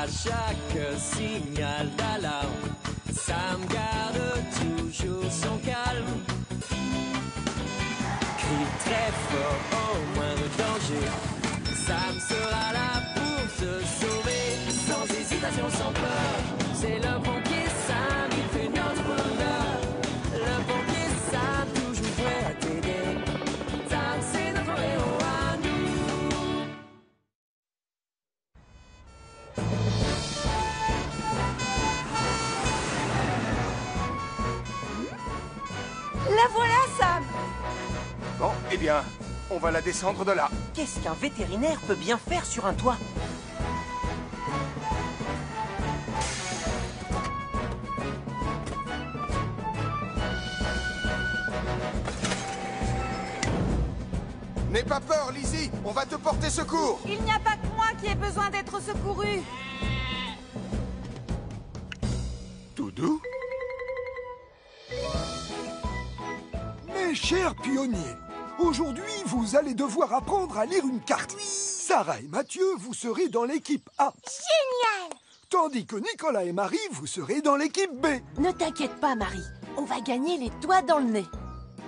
À chaque signal d'alarme, Sam garde toujours son calme. Crie très fort au moindre danger, Sam sera là pour te sauver. Sans hésitation, sans peur, c'est le pompier Sam, il fait notre bonheur. Le pompier Sam, toujours prêt à t'aider. Sam, c'est notre héros à nous. La voilà, Sam! Bon, eh bien, on va la descendre de là. Qu'est-ce qu'un vétérinaire peut bien faire sur un toit? N'aie pas peur, Lizzie, on va te porter secours. Il n'y a pas que moi qui ai besoin d'être secouru. Toudou? Mes chers pionniers, aujourd'hui, vous allez devoir apprendre à lire une carte. Sarah et Mathieu, vous serez dans l'équipe A. Génial! Tandis que Nicolas et Marie, vous serez dans l'équipe B. Ne t'inquiète pas, Marie. On va gagner les doigts dans le nez.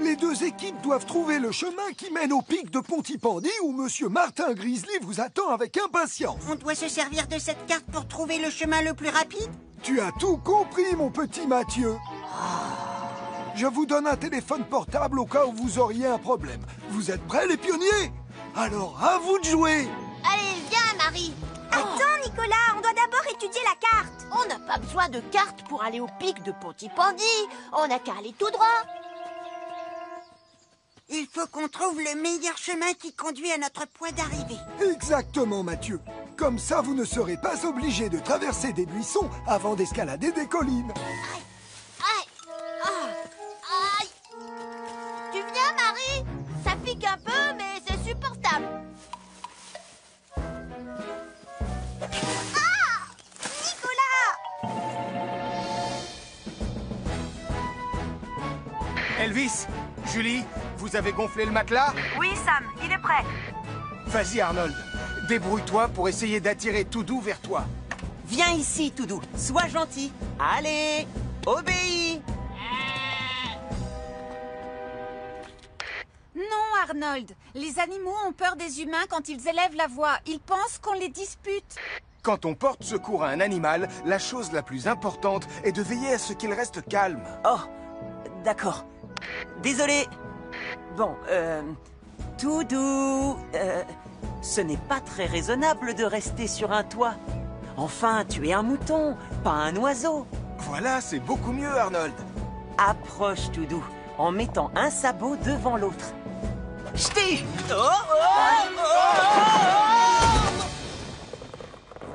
Les deux équipes doivent trouver le chemin qui mène au pic de Pontypandy où Monsieur Martin Grizzly vous attend avec impatience. On doit se servir de cette carte pour trouver le chemin le plus rapide? Tu as tout compris, mon petit Mathieu. Je vous donne un téléphone portable au cas où vous auriez un problème. Vous êtes prêts, les pionniers? Alors, à vous de jouer. Allez, viens, Marie! Attends, Nicolas, on doit d'abord étudier la carte. On n'a pas besoin de carte pour aller au pic de Pontypandy. On n'a qu'à aller tout droit. Il faut qu'on trouve le meilleur chemin qui conduit à notre point d'arrivée. Exactement, Mathieu. Comme ça, vous ne serez pas obligé de traverser des buissons avant d'escalader des collines. Aïe! Tu viens, Marie? Ça pique un peu, mais c'est supportable. Nicolas! Elvis, Julie, vous avez gonflé le matelas? Oui, Sam, il est prêt. Vas-y, Arnold. Débrouille-toi pour essayer d'attirer Toudou vers toi. Viens ici, Toudou. Sois gentil. Allez, obéis. Non, Arnold. Les animaux ont peur des humains quand ils élèvent la voix. Ils pensent qu'on les dispute. Quand on porte secours à un animal, la chose la plus importante est de veiller à ce qu'il reste calme. Oh, d'accord. Désolé. Bon, Toudou, ce n'est pas très raisonnable de rester sur un toit. Enfin, tu es un mouton, pas un oiseau. Voilà, c'est beaucoup mieux, Arnold. Approche, Toudou, en mettant un sabot devant l'autre. Ch'ti!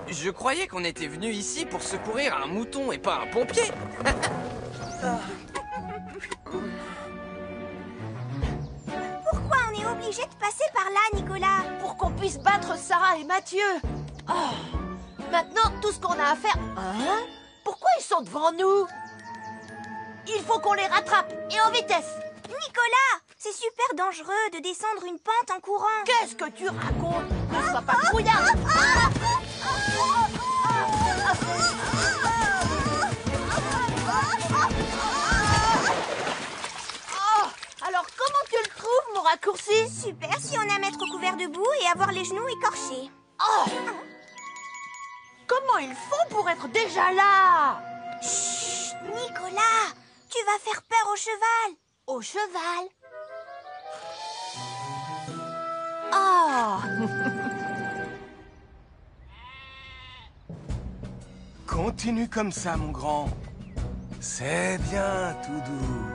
Je croyais qu'on était venu ici pour secourir un mouton et pas un pompier. Pourquoi on est obligé de passer par là, Nicolas? Pour qu'on puisse battre Sarah et Mathieu. Oh. Maintenant, tout ce qu'on a à faire... Hein? Pourquoi ils sont devant nous? Il faut qu'on les rattrape, et en vitesse. Nicolas, c'est super dangereux de descendre une pente en courant. Qu'est-ce que tu racontes? Ne sois pas frouillard. Oh, alors comment tu le trouves, mon raccourci? Super si on a à mettre couvert de boue et avoir les genoux écorchés. Oh. Comment ils font pour être déjà là? Chut, Nicolas, tu vas faire peur au cheval. Au cheval? Ah. Continue comme ça, mon grand. C'est bien, Toudou.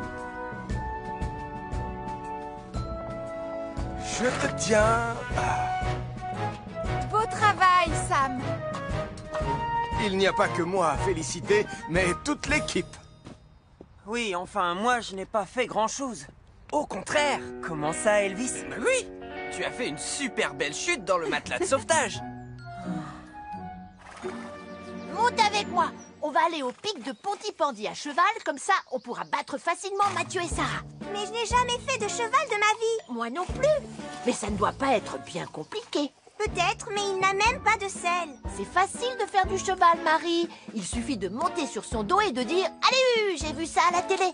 Je te tiens. Beau travail, Sam. Il n'y a pas que moi à féliciter, mais toute l'équipe. Oui, enfin, moi, je n'ai pas fait grand-chose. Au contraire. Comment ça, Elvis? Bah oui, tu as fait une super belle chute dans le matelas de sauvetage. Monte avec moi. On va aller au pic de Pontypandy à cheval, comme ça, on pourra battre facilement Mathieu et Sarah. Mais je n'ai jamais fait de cheval de ma vie. Moi non plus. Mais ça ne doit pas être bien compliqué. Peut-être, mais il n'a même pas de selle. C'est facile de faire du cheval, Marie. Il suffit de monter sur son dos et de dire « Allez, j'ai vu ça à la télé !»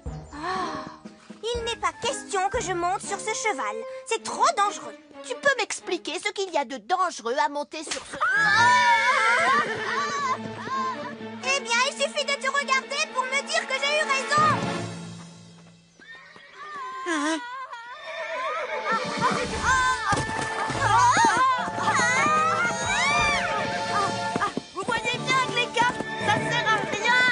Il n'est pas question que je monte sur ce cheval. C'est trop dangereux. Tu peux m'expliquer ce qu'il y a de dangereux à monter sur ce... Eh bien, il suffit de te regarder pour me dire que j'ai eu raison. Vous voyez bien que les cartes, ça sert à rien.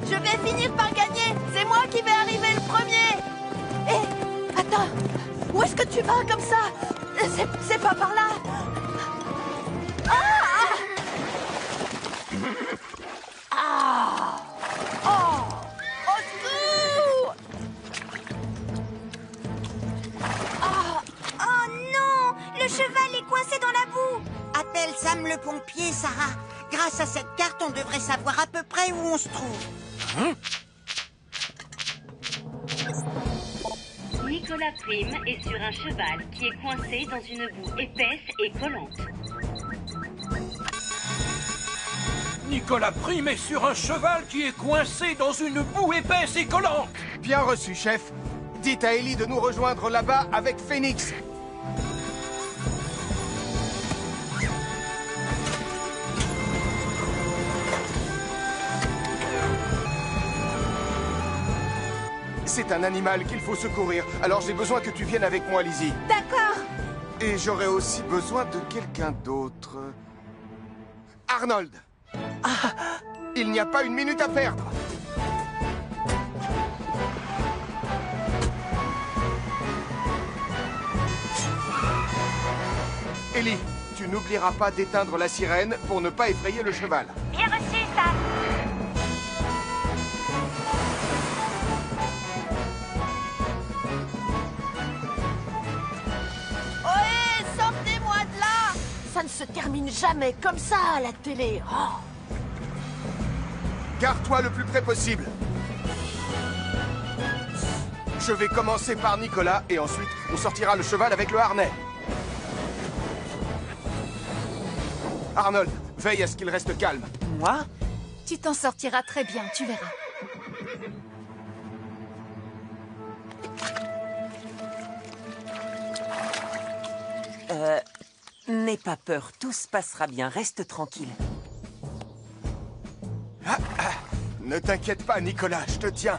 Je vais finir par gagner. C'est moi qui vais arriver le premier. Hé, attends. Où est-ce que tu vas comme ça? C'est pas par là. Au secours! Oh non, le cheval est coincé dans la boue. Appelle Sam le pompier, Sarah. Grâce à cette carte, on devrait savoir à peu près où on se trouve. Nicolas Prime est sur un cheval qui est coincé dans une boue épaisse et collante. Nicolas Prime est sur un cheval qui est coincé dans une boue épaisse et collante. Bien reçu, chef. Dites à Ellie de nous rejoindre là-bas avec Phoenix. C'est un animal qu'il faut secourir, alors j'ai besoin que tu viennes avec moi, Lizzie. D'accord. Et j'aurai aussi besoin de quelqu'un d'autre. Arnold. Il n'y a pas une minute à perdre. Ellie, tu n'oublieras pas d'éteindre la sirène pour ne pas effrayer le cheval. Bien reçu, Sam. Ohé, sortez-moi de là! Ça ne se termine jamais comme ça à la télé. Oh. Garde-toi le plus près possible. Je vais commencer par Nicolas et ensuite on sortira le cheval avec le harnais. Arnold, veille à ce qu'il reste calme. Moi? Tu t'en sortiras très bien, tu verras. N'aie pas peur, tout se passera bien, reste tranquille. Ne t'inquiète pas, Nicolas, je te tiens.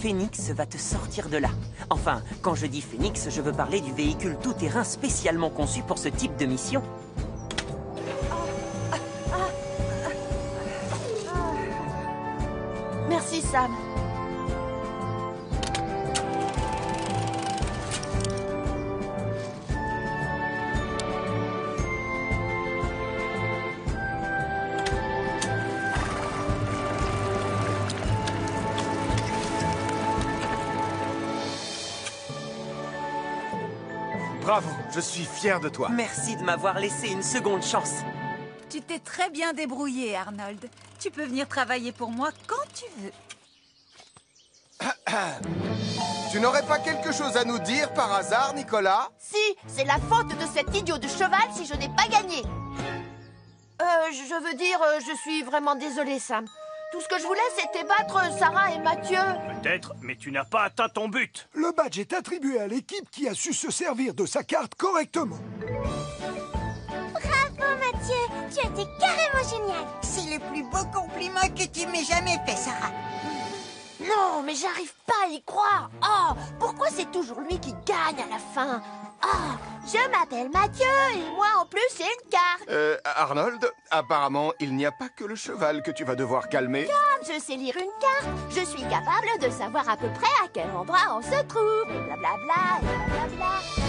Phoenix va te sortir de là. Enfin, quand je dis Phoenix, je veux parler du véhicule tout-terrain spécialement conçu pour ce type de mission. Merci, Sam. Bravo, je suis fier de toi. Merci de m'avoir laissé une seconde chance. Tu t'es très bien débrouillé, Arnold. Tu peux venir travailler pour moi quand tu veux. Tu n'aurais pas quelque chose à nous dire par hasard, Nicolas? Si, c'est la faute de cet idiot de cheval si je n'ai pas gagné. Je veux dire, je suis vraiment désolée, Sam. Tout ce que je voulais, c'était battre Sarah et Mathieu. Peut-être, mais tu n'as pas atteint ton but. Le badge est attribué à l'équipe qui a su se servir de sa carte correctement. Bravo, Mathieu. Tu as été carrément génial. C'est le plus beau compliment que tu m'aies jamais fait, Sarah. Non, mais j'arrive pas à y croire. Oh, pourquoi c'est toujours lui qui gagne à la fin? Oh, je m'appelle Mathieu et moi en plus j'ai une carte. Arnold, apparemment, il n'y a pas que le cheval que tu vas devoir calmer. Comme je sais lire une carte, je suis capable de savoir à peu près à quel endroit on se trouve. Et blablabla, et blablabla.